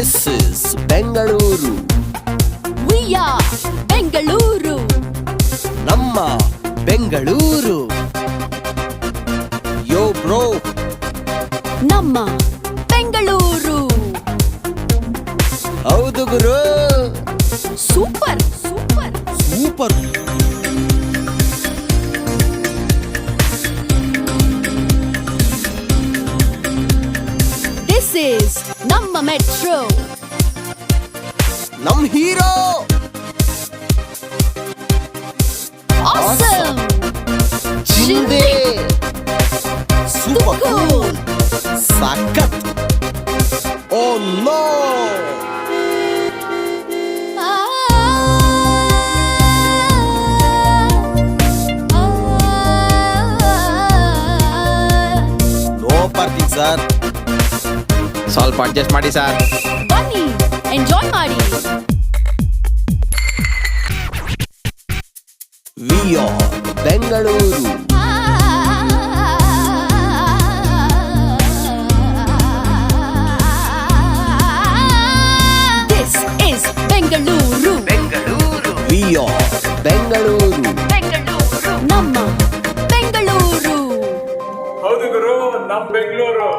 This is Bengaluru. We are Bengaluru. ನಮ್ಮ Bengaluru. Yo bro. ನಮ್ಮ ಬೆಂಗಳೂರು. ಹೌದು ಗುರು. Super super super. This is ನಮ್ಮ ಮೆಟ್ರೋ. ನಮ್ ಹೀರೋ. Awesome. ಚಿಂದೆ. Super cool. ಸಖತ್. Oh no. No parking sir. ಸ್ವಲ್ಪ ಅಡ್ಜಸ್ಟ್ ಮಾಡಿ ಸರ್. ಬನ್ನಿ ಎಂಜಾಯ್ ಮಾಡಿ. We are Bengaluru. This is Bengaluru. We are Bengaluru. ನಮ್ಮ ಬೆಂಗಳೂರು. ಹೌದು ಗುರು, ನಮ್ ಬೆಂಗಳೂರು.